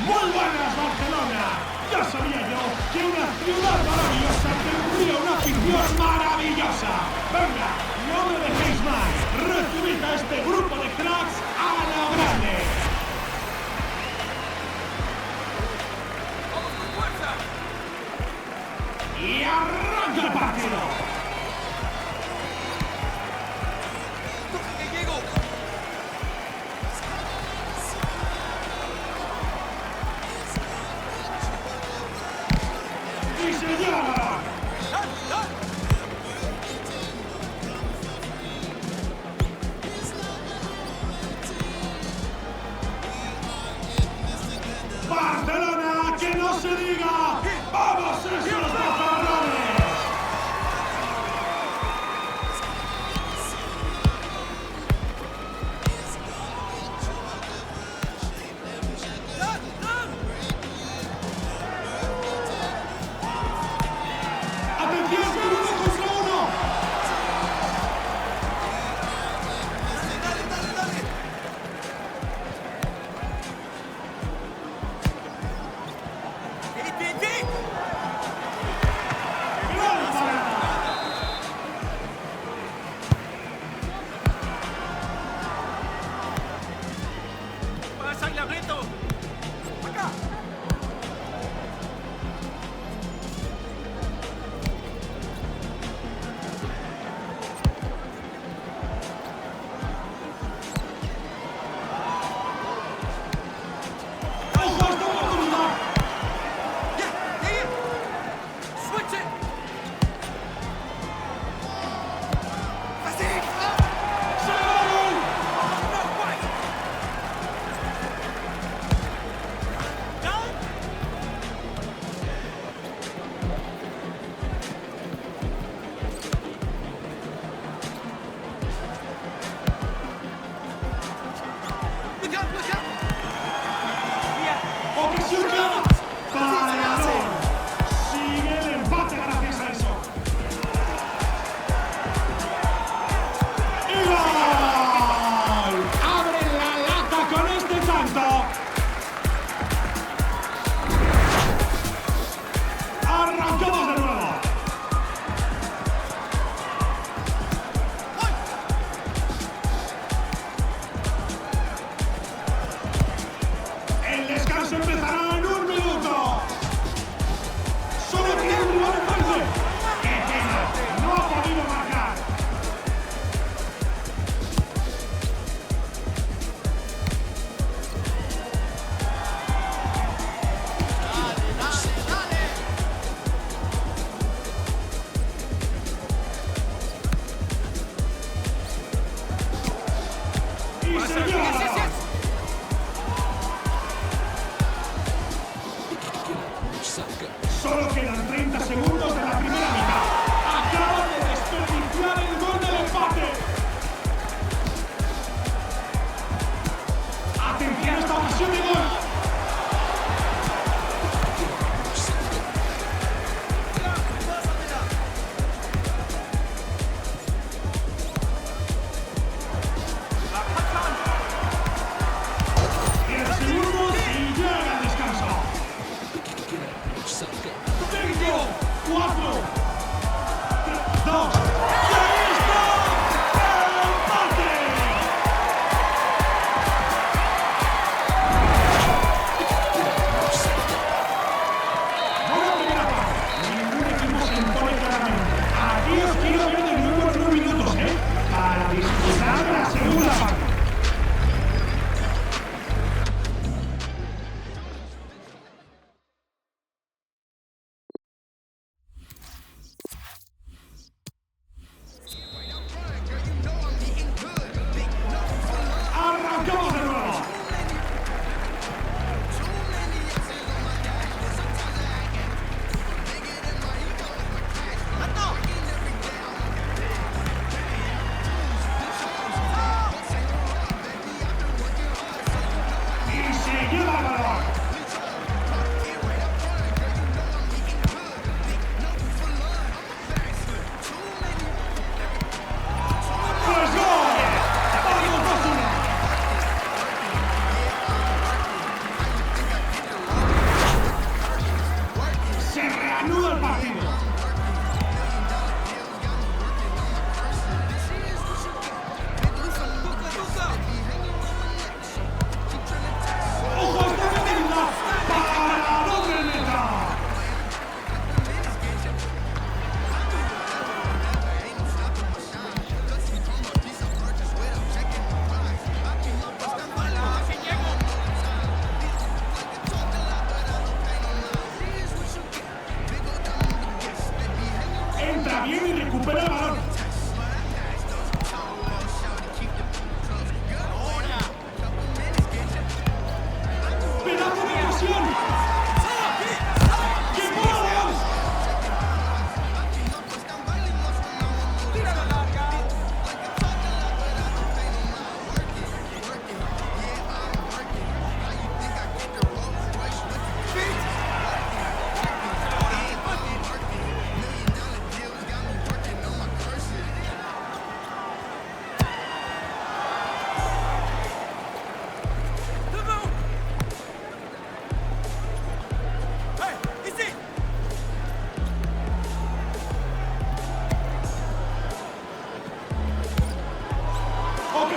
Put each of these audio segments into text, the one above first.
Muy buenas, Barcelona. Ya sabía yo que una ciudad maravillosa tendría una afición maravillosa. Venga, no me dejéis más. Recibid a este grupo de cracks a la grande. Y arranca el partido. Y se lleva el balón. Barcelona, que no se diga. ¡Vamos, esos bozarrones! ¡Atención, que 1 contra 1! ¡Gran parada! ¡Pasa y la aprieto! ¡Acá! ¡Ojo a esta oportunidad! ¡Ya! ¡Ahí! ¡Switch it! ¡Así! ¡Se va el gol! ¡No, guay! ¿Done? Look up, look up! Yeah. ¡Ocasión clara! ¡Paradón! Sigue el empate gracias a eso. ¡Y gol! ¡Abre la lata con este tanto! ¡Arrancamos de nuevo! El descanso empezará en 1 minuto. Solo tiene un rival enfrente. ¡Qué pena! No ha podido marcar. Y se lleva el balón. Solo quedan 30 segundos de la primera mitad. Acaban de desperdiciar el gol del empate. Atención a esta ocasión de gol.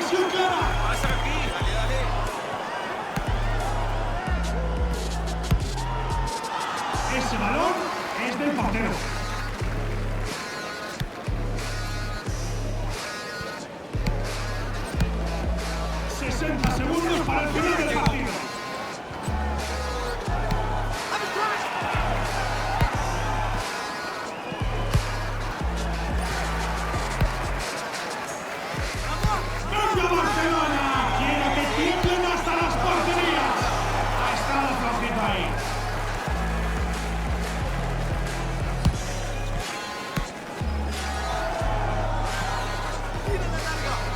ocasión clara. Pasa aquí. Dale, dale. Ese balón es del portero. Segundos para el final del partido. ¡Venga Barcelona! Quiero que tiemblen hasta las porterías. Ha estado flojito ahí.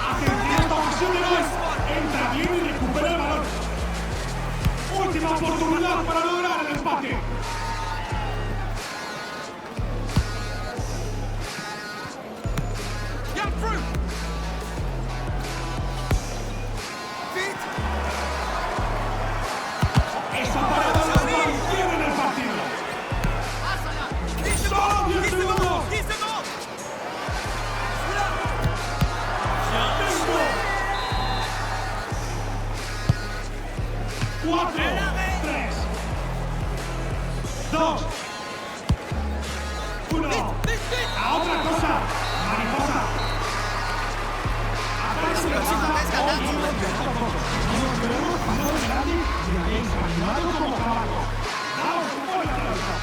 Atención a esta ocasión de gol. Entra bien y recupera el balón. Última oportunidad para lograr el empate. Get through. Esa parada nos mantiene en el partido. ¡Solo 10 segundos! 10 segundos. ¡Tengo! 4, 3, 2, 1. A otra cosa, mariposa. Nos veremos pasado de grande y habéis animado como caballo. ¡Daos un fuerte aplauso!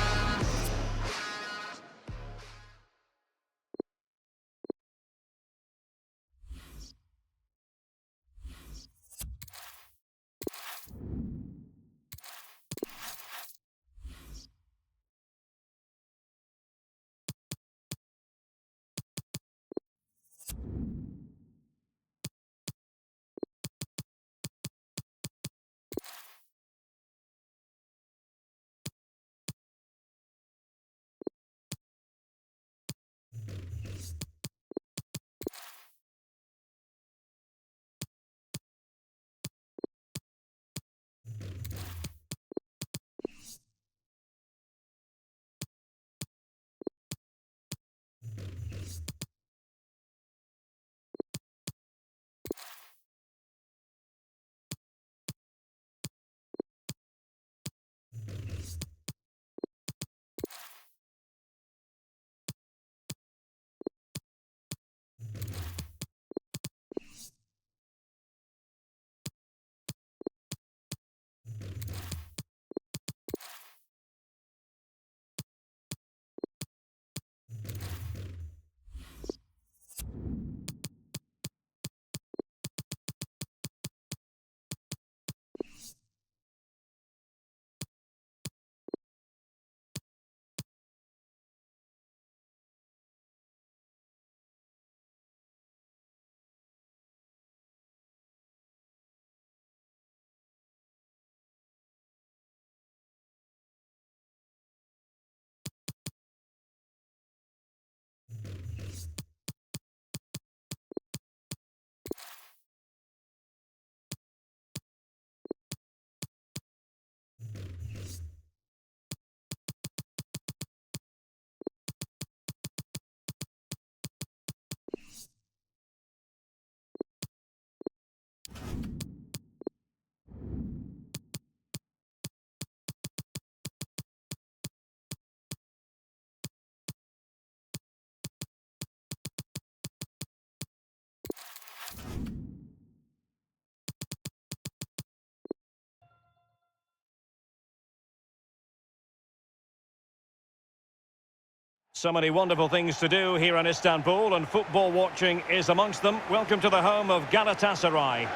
So many wonderful things to do here in Istanbul, and football watching is amongst them. Welcome to the home of Galatasaray.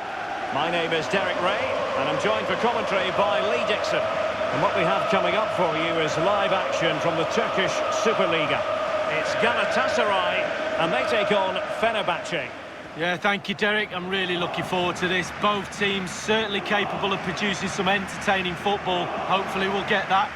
My name is Derek Ray, and I'm joined for commentary by Lee Dixon. And what we have coming up for you is live action from the Turkish Superliga. It's Galatasaray, and they take on Fenerbahçe. Yeah, thank you, Derek. I'm really looking forward to this. Both teams certainly capable of producing some entertaining football. Hopefully we'll get that.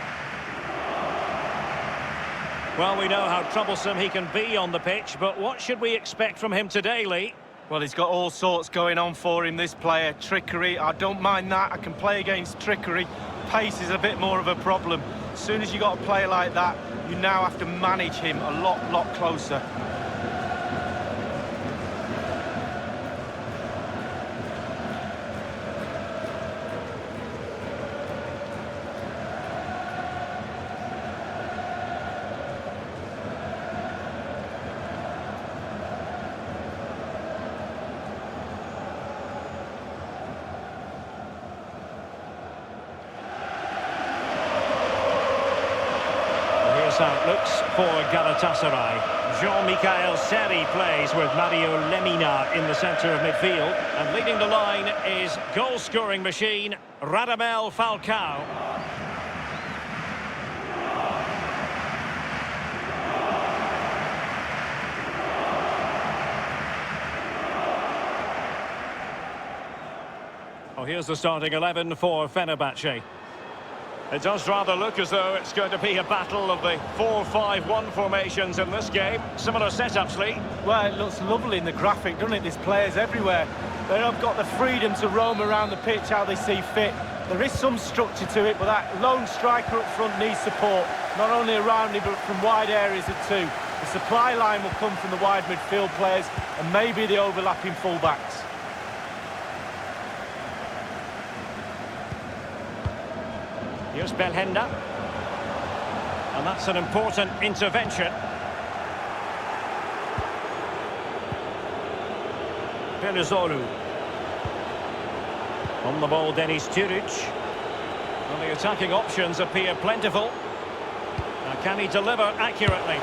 Well, we know how troublesome he can be on the pitch, but what should we expect from him today, Lee? Well, he's got all sorts going on for him, this player. Trickery, I don't mind that. I can play against trickery. Pace is a bit more of a problem. As soon as you got a player like that, you now have to manage him a lot closer. outlooks for Galatasaray. Jean-Michael Seri plays with Mario Lemina in the centre of midfield. And leading the line is goal-scoring machine Radamel Falcao. Oh, here's the starting 11 for Fenerbahçe. It does rather look as though it's going to be a battle of the 4-5-1 formations in this game. Similar setups, Lee. Well, it looks lovely in the graphic, doesn't it? There's players everywhere. They have got the freedom to roam around the pitch how they see fit. There is some structure to it, but that lone striker up front needs support, not only around him, but from wide areas too. The supply line will come from the wide midfield players and maybe the overlapping fullbacks. Here's Belhanda. And that's an important intervention. Pelizolu. On the ball, Deniz Turic. Well, the attacking options appear plentiful. Now, can he deliver accurately?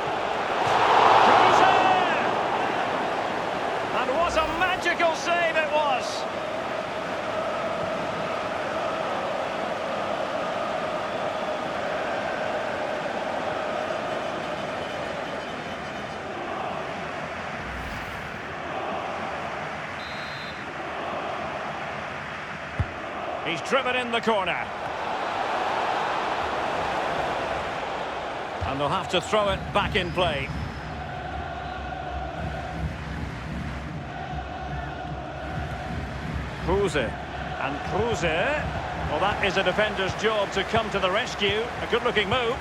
Kruse! And what a magical save it was! He's driven in the corner. And they'll have to throw it back in play. Kruse. And Kruse. Well, that is a defender's job to come to the rescue. A good-looking move.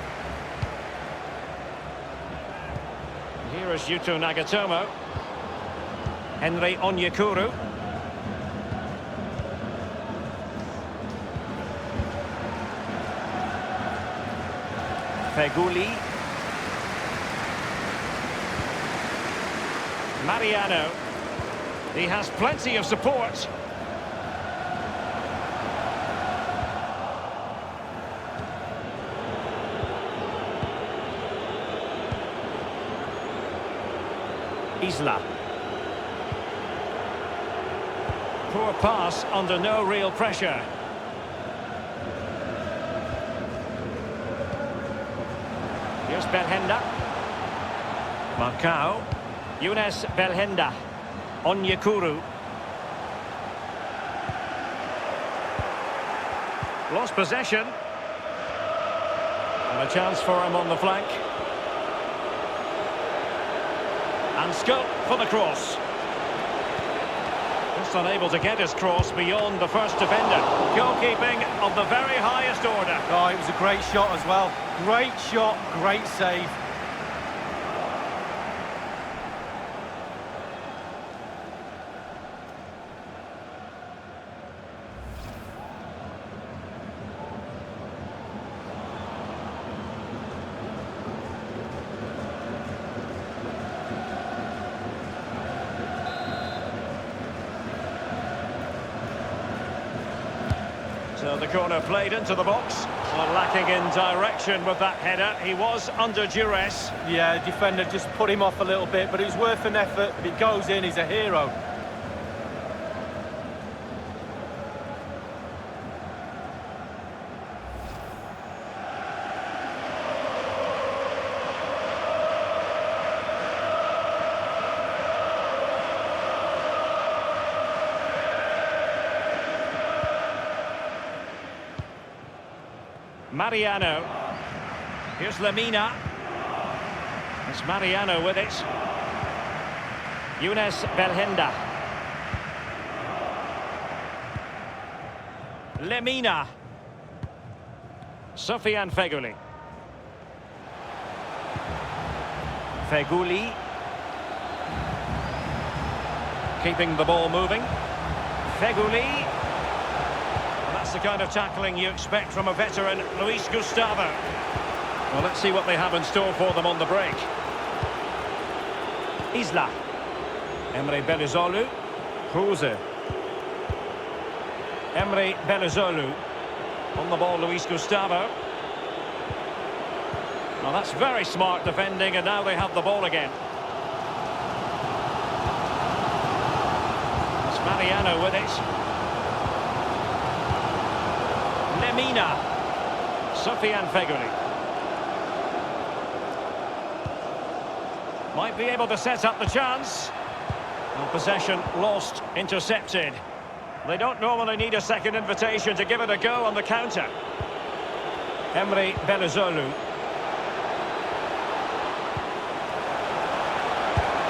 Here is Yuto Nagatomo. Henry Onyekuru. Feguli. Mariano. He has plenty of support. Isla. Poor pass under no real pressure. Here's Belhanda. Marcao. Younes Belhanda. Onyekuru. Lost possession. And a chance for him on the flank. And scope for the cross. Just unable to get his cross beyond the first defender. Goalkeeping of the very highest order. Oh, it was a great shot as well. Great shot, great save. So the corner played into the box. Well, lacking in direction with that header. He was under duress. Yeah, the defender just put him off a little bit, but it was worth an effort. If it goes in, he's a hero. Mariano. Here's Lemina. It's Mariano with it. Younes Belhanda. Lemina. Sofiane Feguli. Feguli. Keeping the ball moving. Feguli. That's the kind of tackling you expect from a veteran, Luis Gustavo. Well, let's see what they have in store for them on the break. Isla. Emre Belizolu. Kruse. Emre Belizolu. On the ball, Luis Gustavo. Well, that's very smart defending, and now they have the ball again. It's Mariano with it. Lemina. Sofiane Feghouli. Might be able to set up the chance. And possession lost, intercepted. They don't normally need a second invitation to give it a go on the counter. Emre Belözoğlu.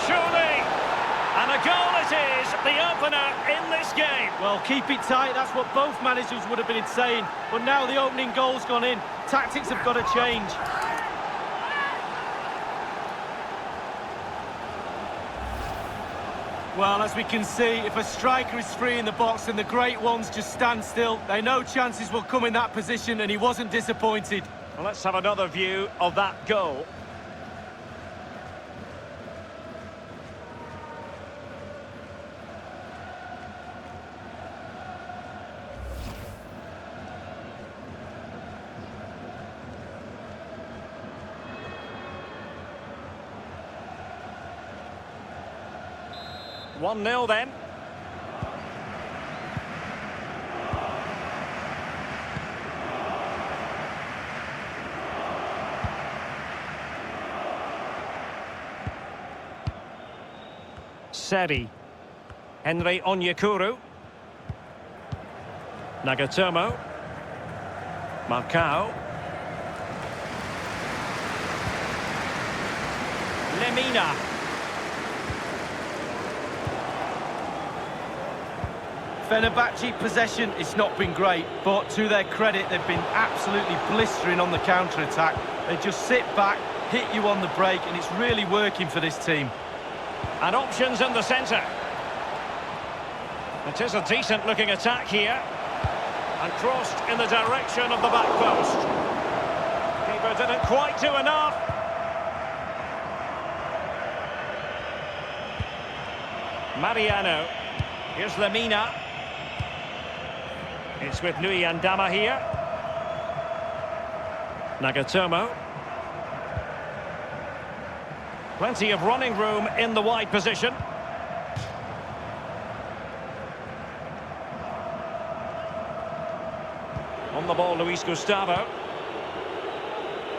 Surely! And a goal it is, the opener in this game. Well, keep it tight, that's what both managers would have been saying. But now the opening goal's gone in. Tactics have got to change. Well, as we can see, if a striker is free in the box, then the great ones just stand still. They know chances will come in that position, and he wasn't disappointed. Well, let's have another view of that goal. One 0 then. Seri. Henry Onyekuru. Nagatomo. Marcao. Lemina. Fenerbahçe possession, it's not been great, but to their credit, they've been absolutely blistering on the counter-attack. They just sit back, hit you on the break, and it's really working for this team. And options in the centre. It is a decent-looking attack here. And crossed in the direction of the back post. Keeper didn't quite do enough. Mariano. Here's Lemina. It's with Louis Andama here. Nagatomo. Plenty of running room in the wide position. On the ball, Luis Gustavo.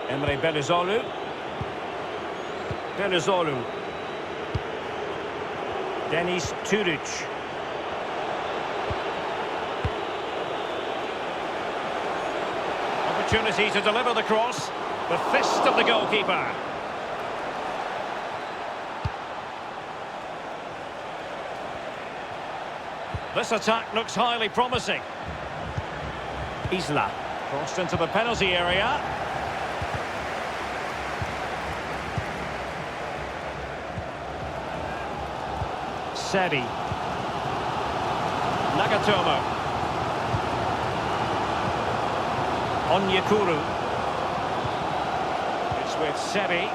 Emre Belözoğlu. Belözoğlu. Deniz Türüç. Opportunity to deliver the cross. The fist of the goalkeeper. This attack looks highly promising. Isla. Crossed into the penalty area. Seri. Nagatomo. Onyekuru. It's with Seri.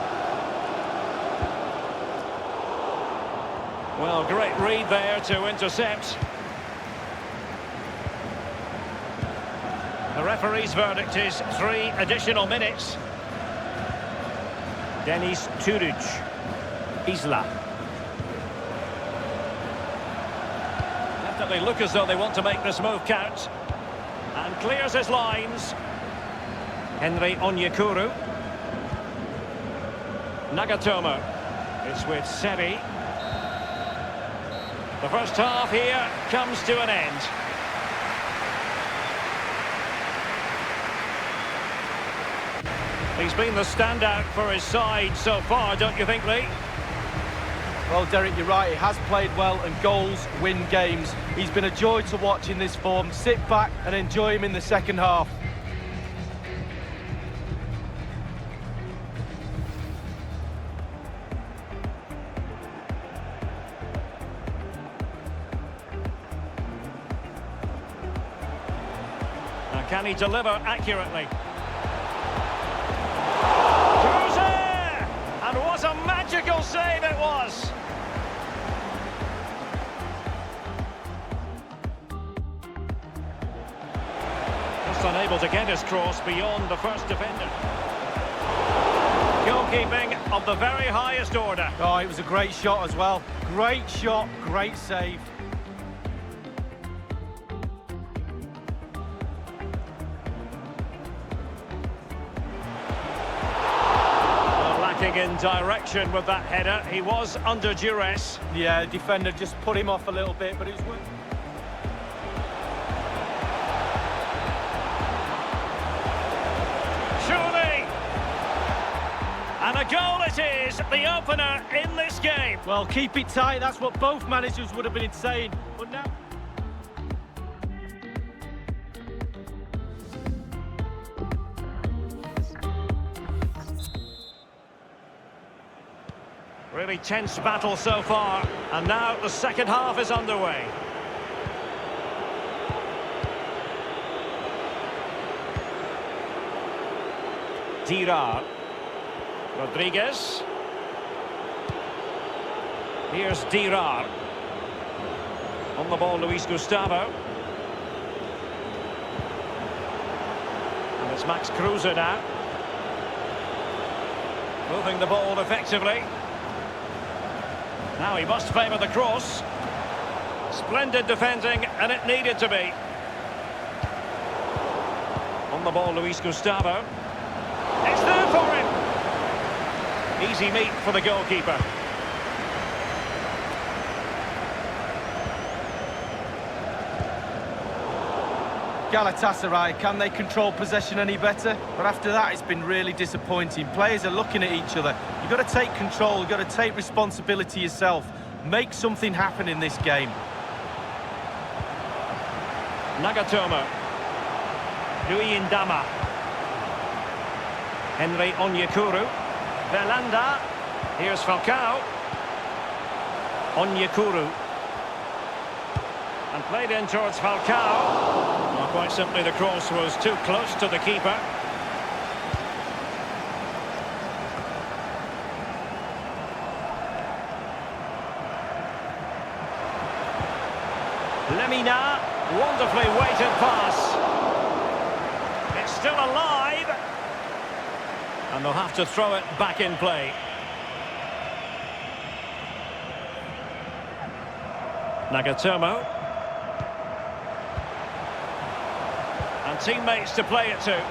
Well, great read there to intercept. The referee's verdict is 3 additional minutes. Deniz Türüç. Isla. Definitely look as though they want to make this move count. And clears his lines. Henry Onyekuru. Nagatomo. It's with Seri. The first half here comes to an end. He's been the standout for his side so far, don't you think, Lee? Well, Derek, you're right. He has played well, and goals win games. He's been a joy to watch in this form. Sit back and enjoy him in the second half. Now, can he deliver accurately? And what a magical save it was! Just unable to get his cross beyond the first defender. Goalkeeping of the very highest order. Oh, it was a great shot as well. Great shot, great save. Lacking in direction with that header. He was under duress. Yeah, the defender just put him off a little bit, but it was... Surely! And a goal it is, the opener in this game. Well, keep it tight, that's what both managers would have been saying. But now... Really tense battle so far, and now the second half is underway. Dirar. Rodriguez. Here's Dirar. On the ball, Luis Gustavo. And it's Max Kruse now. Moving the ball effectively. Now he must favour the cross. Splendid defending, and it needed to be. On the ball, Luis Gustavo. It's there for him. Easy meat for the goalkeeper. Galatasaray, can they control possession any better? But after that, it's been really disappointing. Players are looking at each other. You've got to take control, you've got to take responsibility yourself. Make something happen in this game. Nagatomo. Louis Ndama. Henry Onyekuru. Belanda. Here's Falcao. Onyekuru. And played in towards Falcao. Well, quite simply, the cross was too close to the keeper. Lemina, wonderfully weighted pass. It's still alive. And they'll have to throw it back in play. Nagatomo. And teammates to play it to.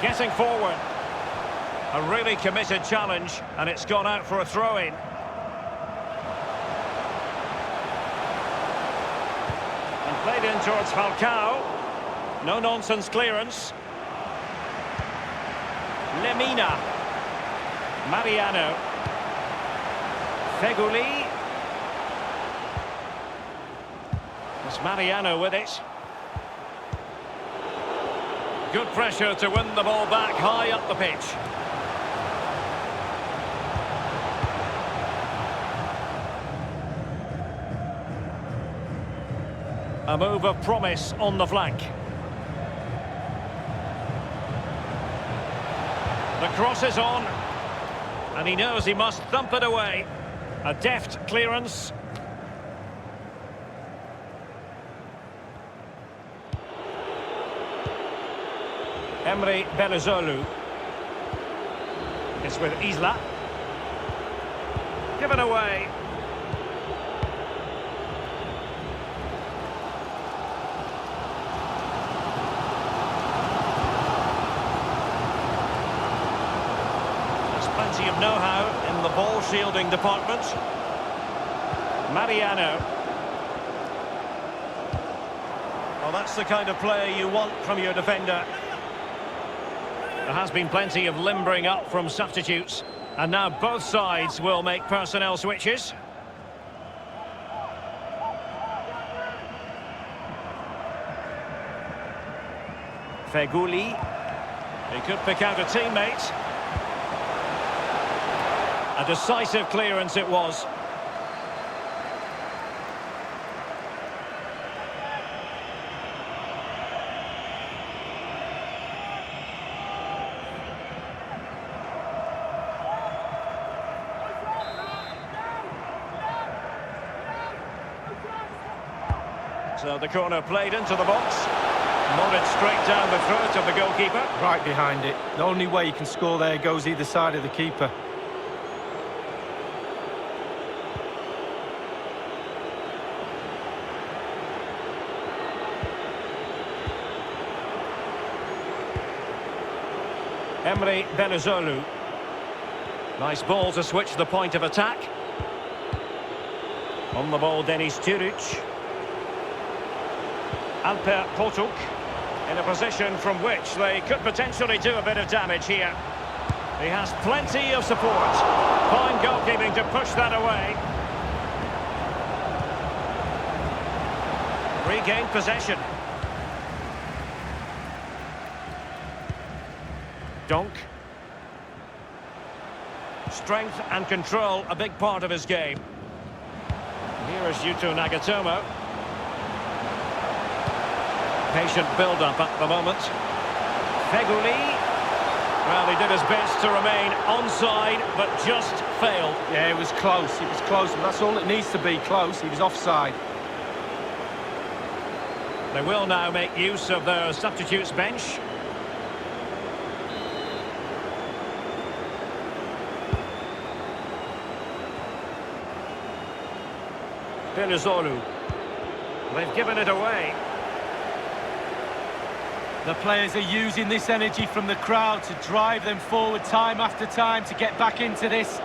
Getting forward. A really committed challenge, and it's gone out for a throw-in. And played in towards Falcao. No-nonsense clearance. Lemina. Mariano. Feguli. It's Mariano with it. Good pressure to win the ball back high up the pitch. A move of promise on the flank. The cross is on, and he knows he must thump it away. A deft clearance. Emre Belözoğlu. It's with Isla. Given away. There's plenty of know-how in the ball shielding department. Mariano. Well, that's the kind of player you want from your defender. There has been plenty of limbering up from substitutes, and now both sides will make personnel switches. Feguli. He could pick out a teammate. A decisive clearance it was. So the corner played into the box. Nodded straight down the throat of the goalkeeper. Right behind it. The only way you can score there goes either side of the keeper. Emre Belözoğlu. Nice ball to switch the point of attack. On the ball, Deniz Türüç. Alper Potuk in a position from which they could potentially do a bit of damage here. He has plenty of support. Fine goalkeeping to push that away. Regained possession. Donk. Strength and control, a big part of his game. Here is Yuto Nagatomo. Patient build-up at the moment. Feguli. Well, he did his best to remain onside, but just failed. Yeah, it was close. It was close, and that's all it needs to be, close. He was offside. They will now make use of their substitutes bench. Belözoğlu. They've given it away. The players are using this energy from the crowd to drive them forward time after time to get back into this.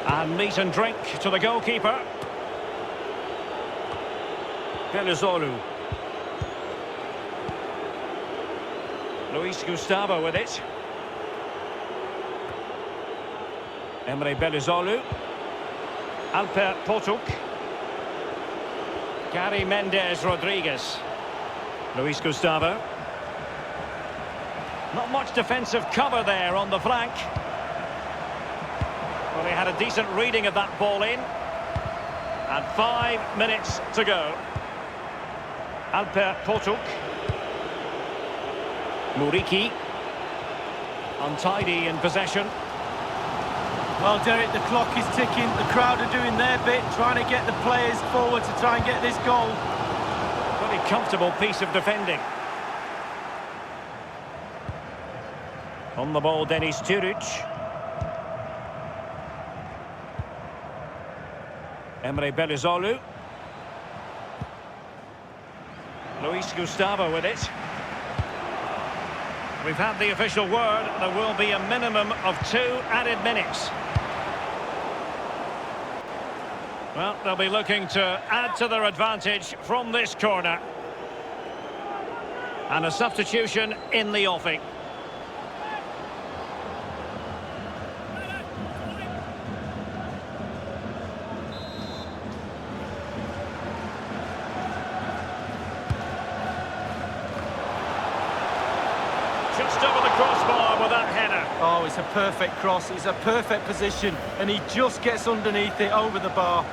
And meat and drink to the goalkeeper. Belözoğlu. Luis Gustavo with it. Emre Belözoğlu. Alper Potuk. Gary Mendes Rodriguez. Luis Gustavo. Not much defensive cover there on the flank. Well, he had a decent reading of that ball in. And 5 minutes to go. Alper Potuk. Muriqi. Untidy in possession. Well, Derek, the clock is ticking. The crowd are doing their bit, trying to get the players forward to try and get this goal. Very comfortable piece of defending. On the ball, Deniz Türüç. Emre Belözoğlu. Luis Gustavo with it. We've had the official word. There will be a minimum of 2 added minutes. Well, they'll be looking to add to their advantage from this corner. And a substitution in the offing. Just over the crossbar with that header. Oh, it's a perfect cross. It's a perfect position, and he just gets underneath it over the bar.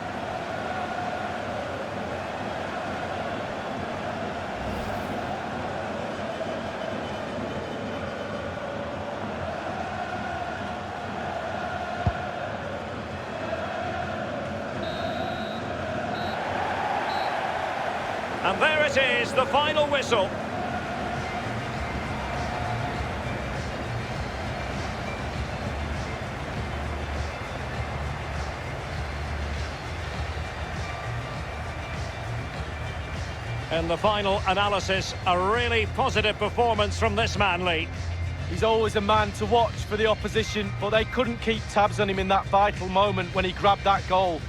And there it is, the final whistle. In the final analysis, a really positive performance from this man, Lee. He's always a man to watch for the opposition, but they couldn't keep tabs on him in that vital moment when he grabbed that goal.